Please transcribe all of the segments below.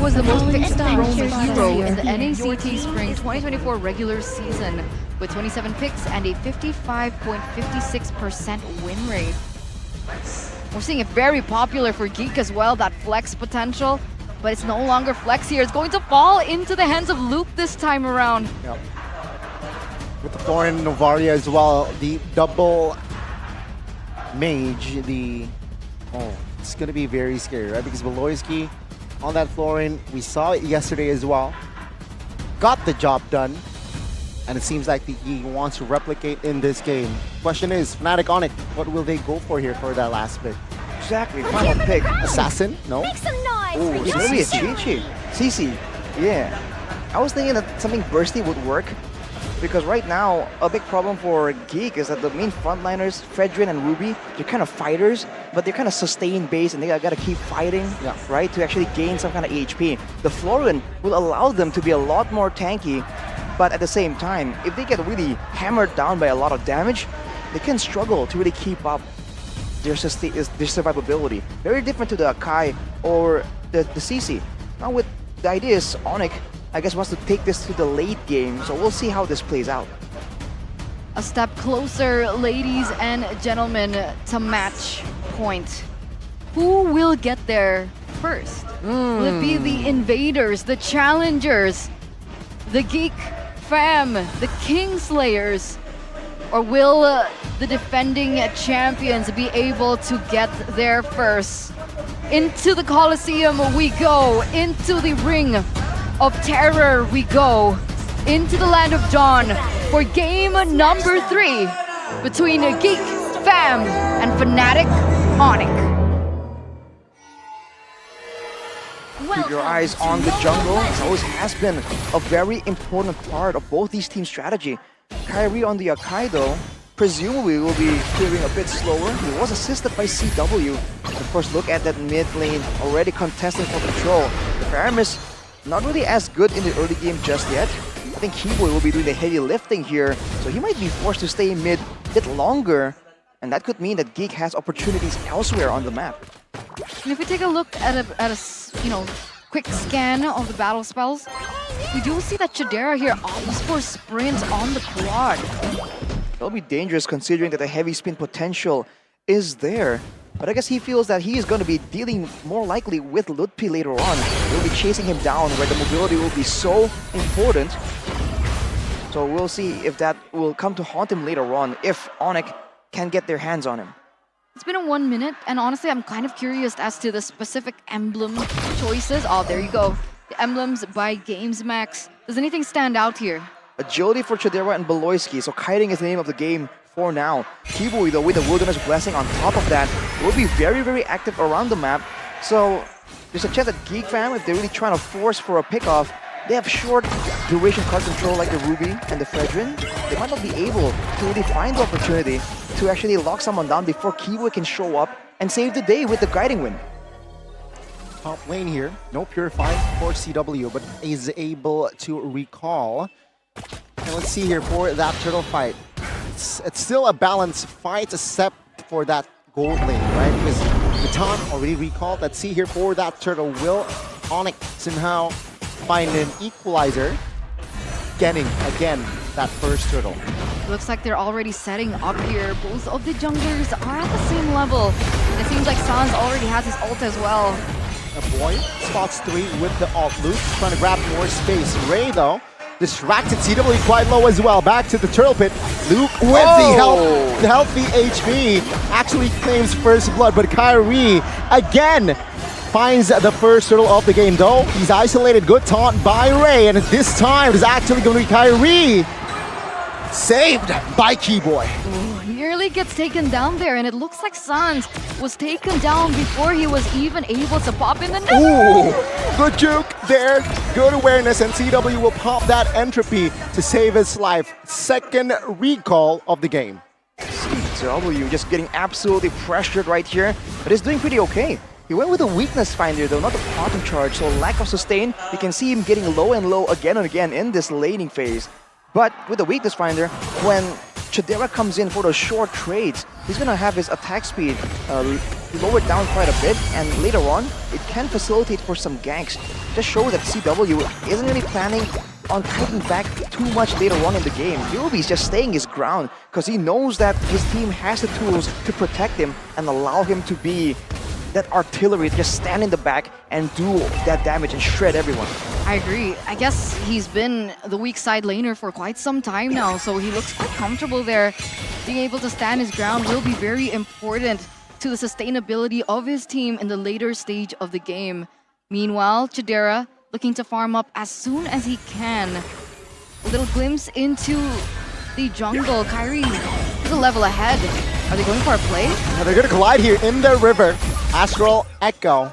was the most picked thrown hero in the NACT Spring 2024 regular season with 27 picks and a 55.56% win rate. We're seeing it very popular for Geek as well, that flex potential, but it's no longer flex here. It's going to fall into the hands of Luke this time around. Yep. With the Florin Novaria as well, the double mage, it's going to be very scary, right? Because Beloyski on that Florin, we saw it yesterday as well, got the job done, and it seems like he wants to replicate in this game. Question is, FNATIC ONIC, what will they go for here for that last pick? Exactly, final pick. Assassin? No? Make some noise Oh, for it's gonna be a cheat sheet. CC, yeah. I was thinking that something bursty would work, because right now, a big problem for Geek is that the main frontliners, Fredrin and Ruby, they're kind of fighters, but they're kind of sustained base and they gotta keep fighting, right, to actually gain some kind of HP. The Florin will allow them to be a lot more tanky, but at the same time, if they get really hammered down by a lot of damage, they can struggle to really keep up their survivability. Very different to the Akai or the CC. Now with the idea is ONIC, I guess, wants to take this to the late game, so we'll see how this plays out. A step closer, ladies and gentlemen, to match point. Who will get there first? Will it be the invaders, the challengers, the Geek fam, the Kingslayers? Or will the defending champions be able to get there first? Into the Coliseum we go, into the Ring of Terror we go, into the Land of Dawn for game number 3 between Geek Fam and FNATIC ONIC. Keep your eyes on the jungle. It always has been a very important part of both these teams' strategy. Kyrie on the Akai though, presumably will be clearing a bit slower. He was assisted by CW. Of course, look at that mid lane already contesting for control. The Paramis not really as good in the early game just yet. I think Keyboy will be doing the heavy lifting here, so he might be forced to stay mid a bit longer, and that could mean that Geek has opportunities elsewhere on the map. And if we take a look at a quick scan of the battle spells, we do see that Chidera here opts for sprint on the quad. That'll be dangerous considering that the heavy spin potential is there. But I guess he feels that he is going to be dealing more likely with Ludpi later on. He'll be chasing him down where the mobility will be so important. So we'll see if that will come to haunt him later on, if ONIC can get their hands on him. It's been a 1 minute, and honestly, I'm kind of curious as to the specific emblem choices. Oh, there you go. The emblems by GamesMax. Does anything stand out here? Agility for Chidera and Beloyski, so kiting is the name of the game for now. Kibui, though, with the Wilderness Blessing on top of that, will be very, very active around the map. So there's a chance that Geek Fam, if they're really trying to force for a pickoff, they have short duration card control like the Ruby and the Fredrin. They might not be able to really find the opportunity to actually lock someone down before Kibui can show up and save the day with the guiding win. Top lane here, no Purify for CW, but is able to recall. And let's see here for that turtle fight. It's still a balanced fight except for that gold lane, right? Because Baton already recalled. Let's see here for that turtle. Will ONIC somehow find an equalizer? Getting, again, that first turtle. Looks like they're already setting up here. Both of the junglers are at the same level. And it seems like Sans already has his ult as well. A boy spots 3 with the ult. Luke trying to grab more space. Ray, though, distracted. CW quite low as well. Back to the turtle pit. Luke with the healthy HP actually claims first blood, but Kyrie again finds the first turtle of the game, though. He's isolated. Good taunt by Ray, and this time it is actually going to be Kyrie. Saved by Keyboy. Nearly gets taken down there, and it looks like Sans was taken down before he was even able to pop in the net. Ooh, good juke there, good awareness, and CW will pop that entropy to save his life. Second recall of the game. CW just getting absolutely pressured right here, but he's doing pretty okay. He went with a weakness finder though, not the quantum charge, so lack of sustain. You can see him getting low and low again and again in this laning phase. But with the weakness finder, when Chidera comes in for those short trades, he's going to have his attack speed lowered down quite a bit, and later on, it can facilitate for some ganks. Just show that CW isn't really planning on fighting back too much later on in the game. Ruby's just staying his ground because he knows that his team has the tools to protect him and allow him to be that artillery, to just stand in the back and do that damage and shred everyone. I agree. I guess he's been the weak side laner for quite some time now, so he looks quite comfortable there. Being able to stand his ground will be very important to the sustainability of his team in the later stage of the game. Meanwhile, Chidera looking to farm up as soon as he can. A little glimpse into the jungle. Kyrie is a level ahead. Are they going for a play? Now they're going to collide here in the river. Astral Echo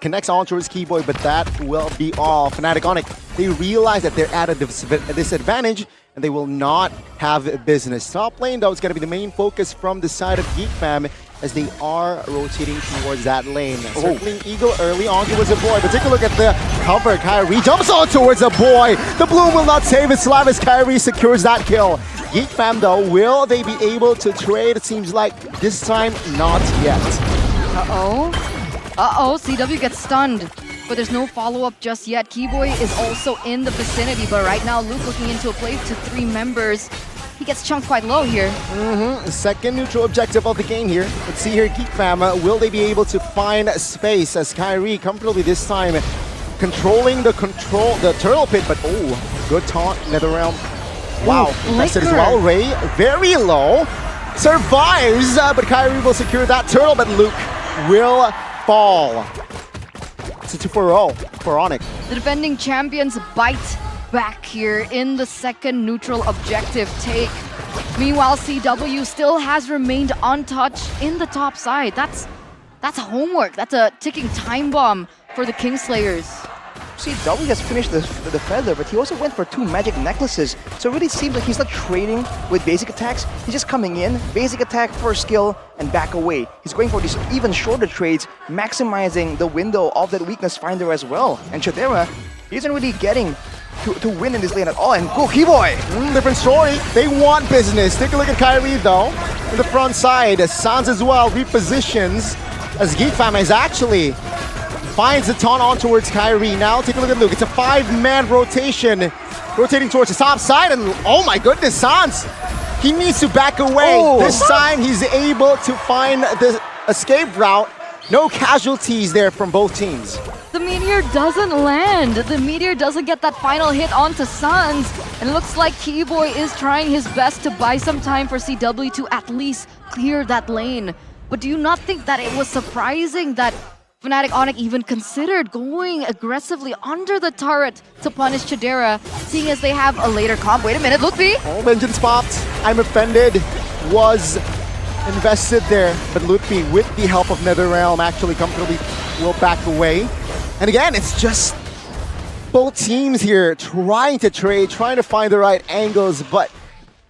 connects on towards Keyboy, but that will be all. FNATIC ONIC, they realize that they're at a disadvantage and they will not have business. Top lane, though, is going to be the main focus from the side of Geek Fam as they are rotating towards that lane. Circling Eagle early on towards a boy, but take a look at the cover. Kyrie jumps on towards a boy. The Bloom will not save his life as Kyrie secures that kill. Geek Fam, though, will they be able to trade? It seems like this time, not yet. CW gets stunned, but there's no follow-up just yet. Keyboy is also in the vicinity, but right now Luke looking into a play to 3 members. He gets chunked quite low here. Second neutral objective of the game here. Let's see here, Geek Fam, will they be able to find space as Kyrie comfortably this time controlling the turtle pit, but good taunt, NetherRealm. Wow, invested as well. Ray, very low, survives, but Kyrie will secure that turtle, but Luke will fall. It's a 2-4-0 for ONIC. The defending champions bite back here in the second neutral objective take. Meanwhile, CW still has remained untouched in the top side. That's homework. That's a ticking time bomb for the Kingslayers. CW has finished the feather, but he also went for 2 magic necklaces. So it really seems like he's not trading with basic attacks. He's just coming in, basic attack, first skill, and back away. He's going for these even shorter trades, maximizing the window of that weakness finder as well. And Chidera, he isn't really getting to win in this lane at all. And go Keyboy! Different story. They want business. Take a look at Kyrie, though. In the front side, Sans as well repositions as Geek Fam is actually finds the taunt on towards Kyrie. Now take a look at Luke. It's a 5-man rotation. Rotating towards the top side, and oh my goodness, Sans! He needs to back away. This time he's able to find the escape route. No casualties there from both teams. The Meteor doesn't land. The Meteor doesn't get that final hit onto Sans. And it looks like Keyboy is trying his best to buy some time for CW to at least clear that lane. But do you not think that it was surprising that FNATIC ONIC even considered going aggressively under the turret to punish Chidera, seeing as they have a later comp? Wait a minute, Lutfi! Vengeance popped. I'm offended. Was invested there, but Lutfi, with the help of NetherRealm, actually comfortably will back away. And again, it's just both teams here trying to trade, trying to find the right angles, but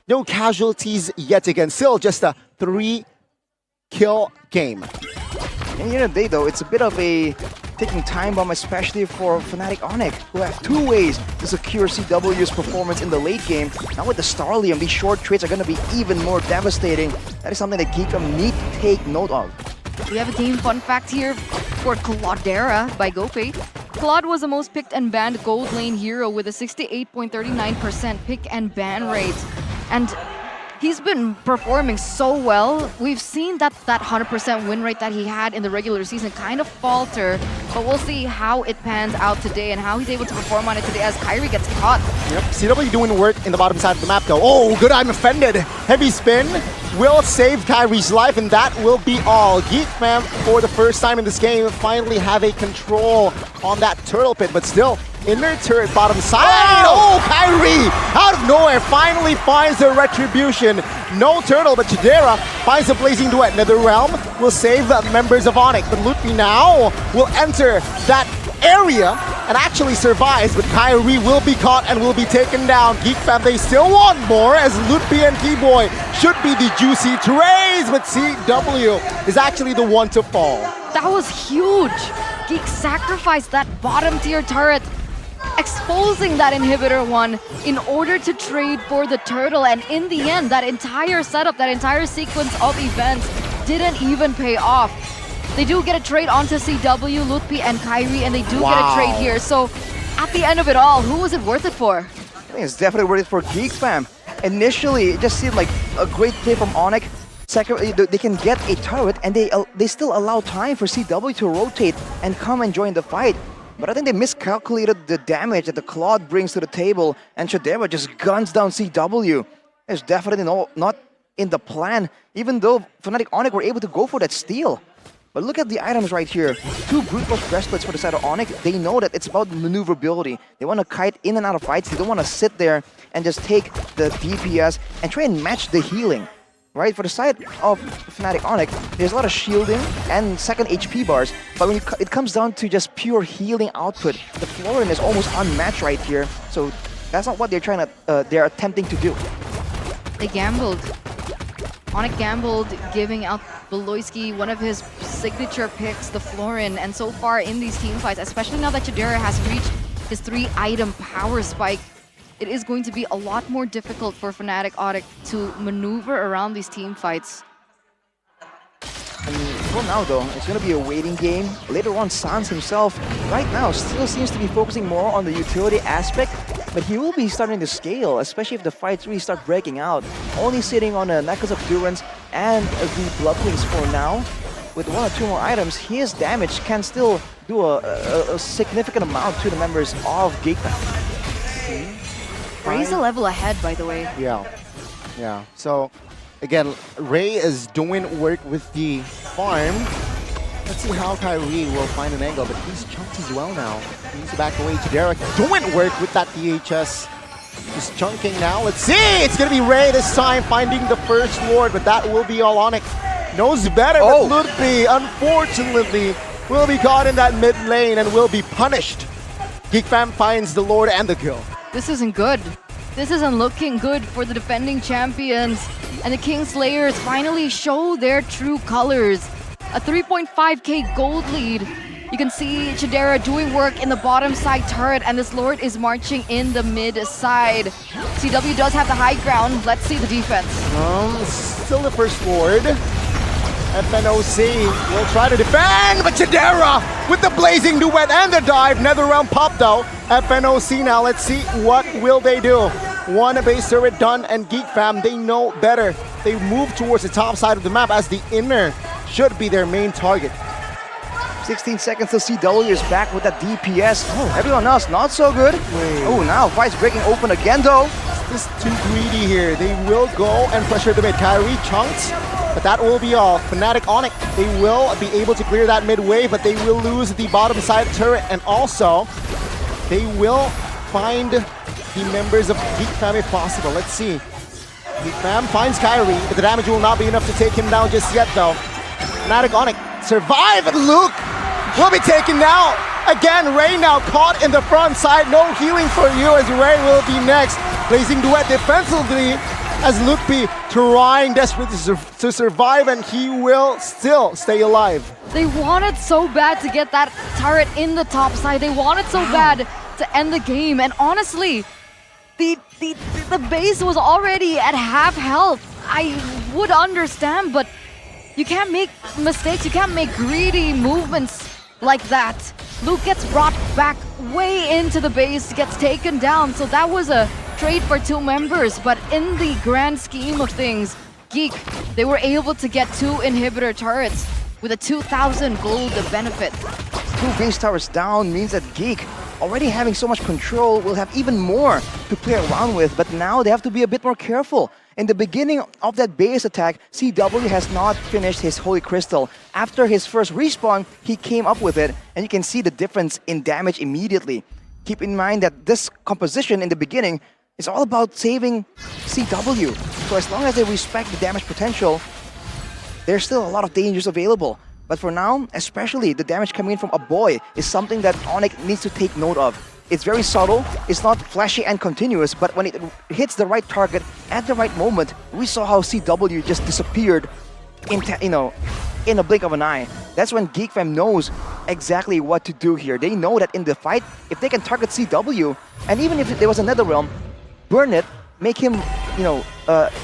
no casualties yet again. Still just a 3-kill game. At the end of the day, though, it's a bit of a ticking time bomb, especially for FNATIC ONIC, who have 2 ways to secure CW's performance in the late game. Now with the Starlium, these short trades are going to be even more devastating. That is something that GEEK need to take note of. We have a game fun fact here for Claudera by GoPay. Claude was the most picked and banned gold lane hero with a 68.39% pick and ban rate. And he's been performing so well. We've seen that 100% win rate that he had in the regular season kind of falter, but we'll see how it pans out today and how he's able to perform on it today as Kyrie gets caught. Yep, CW doing work in the bottom side of the map though. Oh, good, I'm offended. Heavy spin will save Kyrie's life, and that will be all. Geek Fam, for the first time in this game, finally have a control on that turtle pit, but still, inner turret bottom side. Oh, Kyrie out of nowhere finally finds the retribution. No turtle, but Chidera finds the blazing duet. NetherRealm will save the members of ONIC, but Lutfi now will enter that area and actually survives, but Kyrie will be caught and will be taken down. Geek Fam, they still want more as Lutfi and Keyboy should be the juicy trays, but CW is actually the one to fall. That was huge. Geek sacrificed that bottom tier turret exposing that inhibitor one in order to trade for the turtle. And in the end, that entire setup, that entire sequence of events didn't even pay off. They do get a trade onto CW, Lutpi, and Kyrie, and they do get a trade here. So at the end of it all, who was it worth it for? I think it's definitely worth it for Geek fam. Initially, it just seemed like a great play from ONIC. Secondly, they can get a turret, and they still allow time for CW to rotate and come and join the fight. But I think they miscalculated the damage that the Claude brings to the table, and Shadera just guns down CW. It's definitely not in the plan, even though FNATIC ONIC were able to go for that steal. But look at the items right here. 2 Brute Force Breastplates for the side of ONIC. They know that it's about maneuverability. They want to kite in and out of fights. They don't want to sit there and just take the DPS and try and match the healing. Right, for the side of FNATIC ONIC, there's a lot of shielding and second HP bars, but when it comes down to just pure healing output, the Florin is almost unmatched right here, so that's not what they're attempting to do. They gambled. ONIC gambled, giving out Beloyski one of his signature picks, the Florin, and so far in these team fights, especially now that Chidera has reached his 3-item power spike, it is going to be a lot more difficult for FNATIC ONIC to maneuver around these team fights. For now though, it's going to be a waiting game. Later on, Sans himself, right now, still seems to be focusing more on the utility aspect, but he will be starting to scale, especially if the fights really start breaking out. Only sitting on a Necklace of Durance and the Bloodwings for now. With 1 or 2 more items, his damage can still do a significant amount to the members of Geek. Ray's a level ahead, by the way. Yeah. So, again, Ray is doing work with the farm. Let's see how Kyrie will find an angle, but he's chunked as well now. He needs to back away to Derek. Doing work with that DHS. He's chunking now. Let's see! It's going to be Ray this time finding the first Lord, but that will be all ONIC. Knows better, but Lutfi, unfortunately, will be caught in that mid lane and will be punished. Geek Fam finds the Lord and the kill. This isn't good. This isn't looking good for the defending champions. And the Kingslayers finally show their true colors. A 3.5k gold lead. You can see Chidera doing work in the bottom side turret, and this Lord is marching in the mid side. CW does have the high ground. Let's see the defense. Still the first Lord. FNOC will try to defend, but Chidera with the blazing duet and the dive. Netherrealm pop though. FNOC now, let's see what will they do. 1 base turret done, and Geek Fam, they know better. They move towards the top side of the map as the inner should be their main target. 16 seconds till CW is back with that DPS. Everyone else not so good. Now fight's breaking open again though. This is too greedy here. They will go and pressure the mid. Kyrie chunks, but that will be all. FNATIC ONIC, they will be able to clear that mid wave, but they will lose the bottom side turret, and also they will find the members of Geek Fam if possible. Let's see. Geek Fam finds Kyrie, but the damage will not be enough to take him down just yet though. FNATIC ONIC survive, and Luke will be taken down. Again, Ray now caught in the front side. No healing for you as Ray will be next. Blazing duet defensively as Lutfi trying desperately to survive, and he will still stay alive. They wanted so bad to get that turret in the top side. They wanted so bad to end the game, and honestly, the base was already at half health. I would understand, but you can't make mistakes, you can't make greedy movements like that. Luke gets brought back way into the base, gets taken down, so that was a trade for 2 members, but in the grand scheme of things, Geek, they were able to get 2 inhibitor turrets with a 2,000 gold benefit. 2 base towers down means that Geek, already having so much control, will have even more to play around with, but now they have to be a bit more careful. In the beginning of that base attack, CW has not finished his Holy Crystal. After his first respawn, he came up with it, and you can see the difference in damage immediately. Keep in mind that this composition in the beginning is all about saving CW. So as long as they respect the damage potential, there's still a lot of dangers available. But for now, especially the damage coming in from a boy is something that ONIC needs to take note of. It's very subtle, it's not flashy and continuous, but when it hits the right target at the right moment, we saw how CW just disappeared in a blink of an eye. That's when Geek Fam knows exactly what to do here. They know that in the fight, if they can target CW, and even if there was another realm, burn it, make him, you know,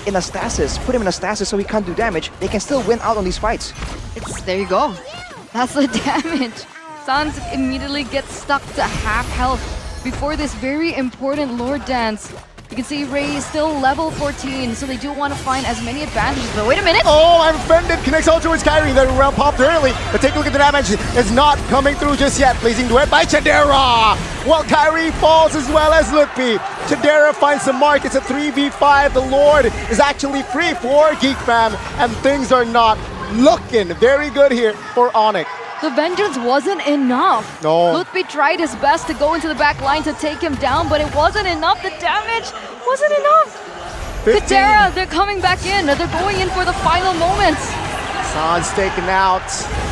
in a stasis, put him in a stasis so he can't do damage, they can still win out on these fights. There you go. That's the damage. Sans immediately gets stuck to half health before this very important Lord Dance. You can see Ray is still level 14, so they do want to find as many advantages. But wait a minute! Oh, I'm offended. Connects all towards Kyrie. The round popped early, but take a look at the damage. It's not coming through just yet. Placing duet by Chadera. While Kyrie falls as well as Lutfi. Chadera finds some mark. It's a 3v5. The Lord is actually free for Geek Fam, and things are not looking very good here for ONIC. The vengeance wasn't enough. No. Lutfi tried his best to go into the back line to take him down, but it wasn't enough. The damage wasn't enough. 15. Katera, they're coming back in. They're going in for the final moments. Sans taken out.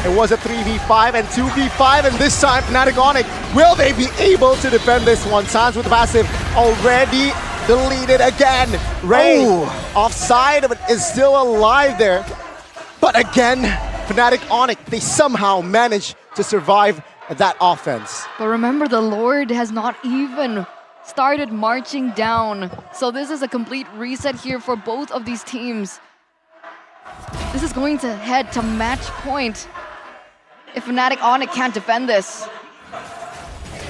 It was a 3v5 and 2v5, and this time FNATIC ONIC, will they be able to defend this one? Sans with the passive already deleted again. Ray offside, but is still alive there. But again, FNATIC ONIC, they somehow managed to survive that offense. But remember, the Lord has not even started marching down. So this is a complete reset here for both of these teams. This is going to head to match point if FNATIC ONIC can't defend this.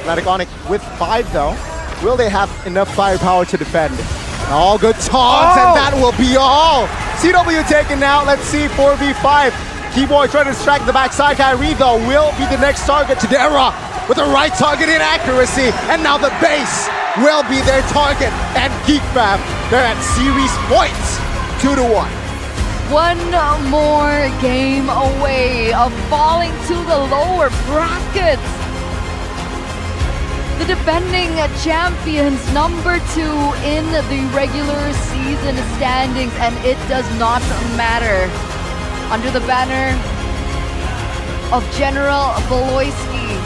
FNATIC ONIC with 5 though. Will they have enough firepower to defend? All good taunts, and that will be all. CW taken out. Let's see, 4v5. Keyboy trying to distract the backside. Kyrie though will be the next target. Chadera with the right target in accuracy, and now the base will be their target. And Geek Fam, they're at series points, 2-1. One more game away of falling to the lower brackets. The defending champions, number 2 in the regular season standings, and it does not matter. Under the banner of General Voloisky,